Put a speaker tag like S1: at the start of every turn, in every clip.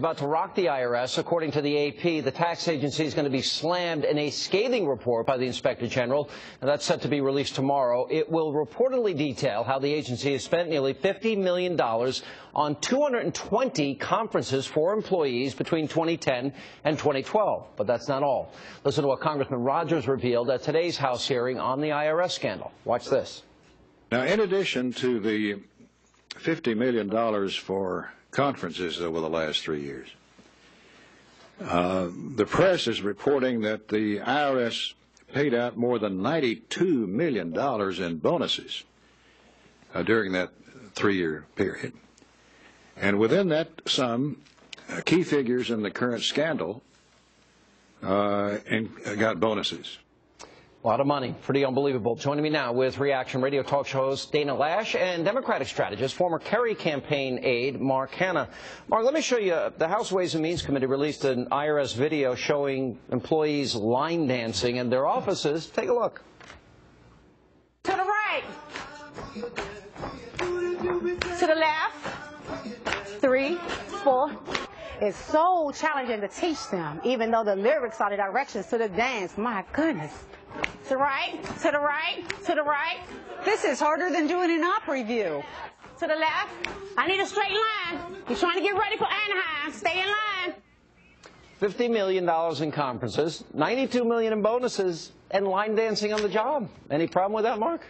S1: About to rock the IRS. According to the AP, the tax agency is going to be slammed in a scathing report by the Inspector General. Now, that's set to be released tomorrow. It will reportedly detail how the agency has spent nearly $50 million on 220 conferences for employees between 2010 and 2012. But that's not all. Listen to what Congressman Rogers revealed at today's House hearing on the IRS scandal. Watch this.
S2: Now, in addition to the $50 million for conferences over the last 3 years, the press is reporting that the IRS paid out more than $92 million in bonuses during that 3-year period. And within that sum, key figures in the current scandal got bonuses.
S1: A lot of money. Pretty unbelievable. Joining me now with reaction radio talk show host Dana Loesch and Democratic strategist, former Kerry campaign aide Mark Hanna. Mark, let me show you. The House Ways and Means Committee released an IRS video showing employees line dancing in their offices. Take a look.
S3: To the right. To the left. 3, 4. It's so challenging to teach them, even though the lyrics are the directions to the dance. My goodness. To the right, to the right, to the right. This is harder than doing an opera review. To the left. I need a straight line. You're trying to get ready for Anaheim. Stay in line.
S1: $50 million in conferences, $92 million in bonuses, and line dancing on the job. Any problem with that, Mark?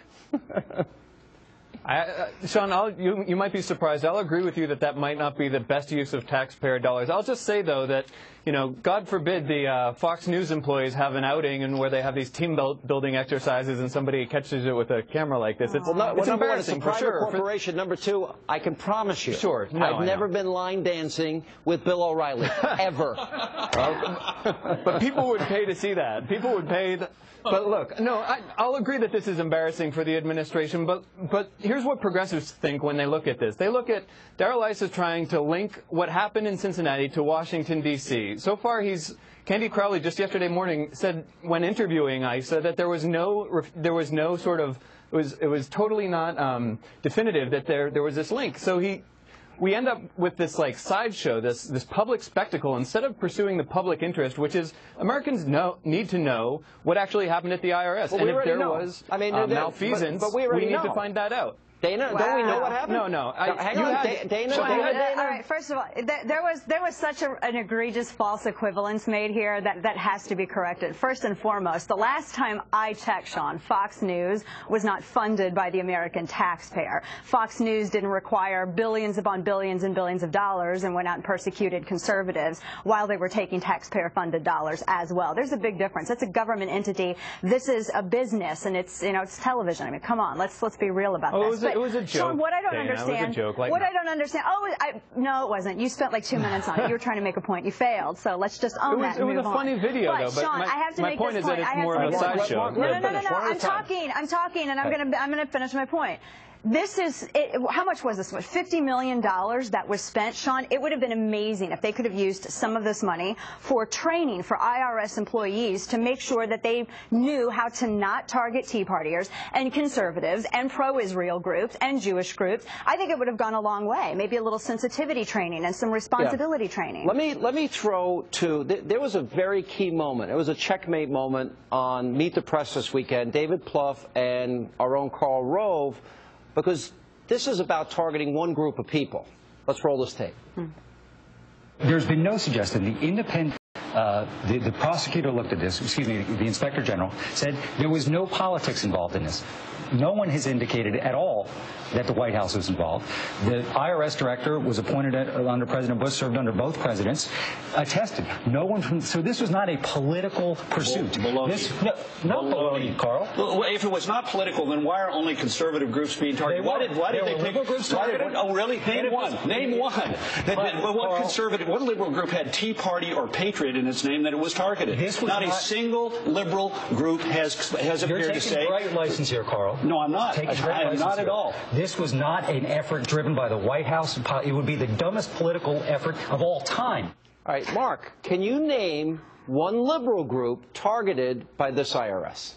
S4: Sean, you might be surprised. I'll agree with you that that might not be the best use of taxpayer dollars. I'll just say, though, that, you know, God forbid the Fox News employees have an outing and where they have these team building exercises and somebody catches it with a camera like this. It's, it's embarrassing for sure.
S1: Corporation. Number two, I can promise you,
S4: sure, no,
S1: I've never been line dancing with Bill O'Reilly, ever.
S4: But people would pay to see that. People would pay. But look, no, I'll agree that this is embarrassing for the administration, but here's what progressives think when they look at this. They look at Darrell Issa trying to link what happened in Cincinnati to Washington, D.C. So far, Candy Crowley just yesterday morning said, when interviewing Issa, that there was no sort of, it was totally not definitive that there was this link. So we end up with this like sideshow, this public spectacle, instead of pursuing the public interest, which is Americans need to know what actually happened at the IRS.
S1: Well,
S4: and if there was malfeasance,
S1: but
S4: we need to find that out.
S1: Dana, don't we know what happened?
S4: No.
S1: Hang on, Dana.
S5: All right, first of all, there was such an egregious false equivalence made here that has to be corrected. First and foremost, the last time I checked, Sean, Fox News was not funded by the American taxpayer. Fox News didn't require billions upon billions and billions of dollars and went out and persecuted conservatives while they were taking taxpayer-funded dollars as well. There's a big difference. It's a government entity. This is a business, and it's television. I mean, come on, let's be real about this.
S4: It was a joke.
S5: Sean, what I don't understand.
S4: It was a joke.
S5: What I don't understand. No, it wasn't. You spent like 2 minutes on it. You were trying to make a point. You failed. So let's just own that.
S4: It was a funny video,
S5: but,
S4: though. But
S5: Sean, I have to
S4: my
S5: make
S4: point
S5: this
S4: is
S5: point.
S4: that it's more of a sideshow.
S5: No. I'm talking, and I'm gonna finish my point. This is, how much was this? $50 million that was spent, Sean. It would have been amazing if they could have used some of this money for training for IRS employees to make sure that they knew how to not target Tea Partiers and conservatives and pro-Israel groups and Jewish groups. I think it would have gone a long way. Maybe a little sensitivity training and some responsibility training.
S1: Let me throw to, there was a very key moment. It was a checkmate moment on Meet the Press this weekend. David Plouffe and our own Karl Rove, because this is about targeting one group of people. Let's roll this tape.
S6: There's been no suggestion. The independent, the prosecutor looked at this, excuse me, the Inspector General, said there was no politics involved in this. No one has indicated at all that the White House was involved. The IRS director was appointed under President Bush, served under both presidents, attested. No one from, so this was not a political pursuit.
S7: Baloney,
S6: Carl.
S7: Well, if it was not political, then why are only conservative groups being targeted? Why did they pick groups targeted? Oh, really? Name one. Name one. What conservative, what liberal group had Tea Party or Patriot in its name that it was targeted? Not a single liberal group has appeared to say.
S6: You're taking license here, Carl.
S7: No, I'm not. I am not at all.
S6: This was not an effort driven by the White House. It would be the dumbest political effort of all time.
S1: All right, Mark, can you name one liberal group targeted by this IRS?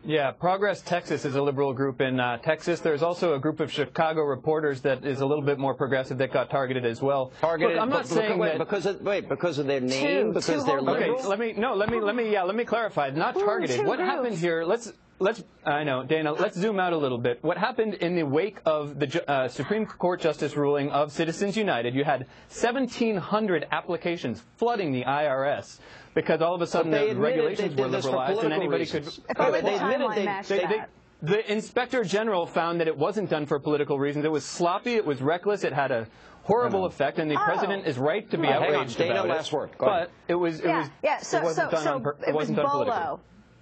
S4: Yeah, Progress Texas is a liberal group in Texas. There's also a group of Chicago reporters that is a little bit more progressive that got targeted as well.
S1: Targeted?
S4: Look, I'm not saying that
S1: because of their name, because they're liberal.
S4: Okay, let me clarify. Not targeted. What happened here? I know, Dana. Let's zoom out a little bit. What happened in the wake of the Supreme Court Justice ruling of Citizens United? You had 1,700 applications flooding the IRS. Because all of a sudden the regulations were liberalized and anybody could.
S5: If only the timeline matched that.
S4: The Inspector General found that it wasn't done for political reasons. It was sloppy. It was reckless. It had a horrible effect, and the president is right to be outraged about it.
S1: Last word.
S4: But it wasn't done politically.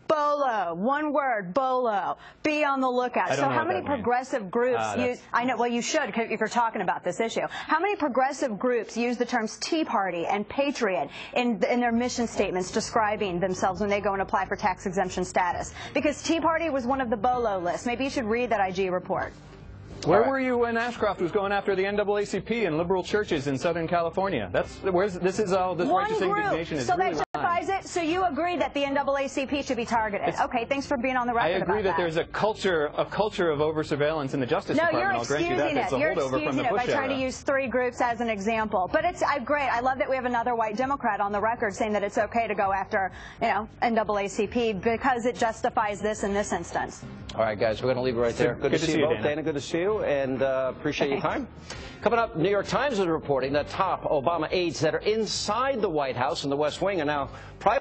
S5: Bolo, one word, bolo. Be on the lookout. So how many progressive groups use, I know, well you should if you're talking about this issue. How many progressive groups use the terms Tea Party and Patriot in their mission statements describing themselves when they go and apply for tax exemption status? Because Tea Party was one of the bolo lists. Maybe you should read that IG report.
S4: Where were you when Ashcroft was going after the NAACP and liberal churches in Southern California? This is all this righteous indignation is.
S5: So
S4: really
S5: that justifies it. So you agree that the NAACP should be targeted? Okay, thanks for being on the record.
S4: I agree that there's a culture of over surveillance in the Justice Department.
S5: I'll grant you that. It's a holdover from the Bush era. By trying to use 3 groups as an example. But it's great. I love that we have another white Democrat on the record saying that it's okay to go after, NAACP because it justifies this in this instance.
S1: All right, guys, we're going to leave it right there. Good to see you both. Dana, good to see you, and appreciate your time. Coming up, New York Times is reporting that top Obama aides that are inside the White House and the West Wing are now private.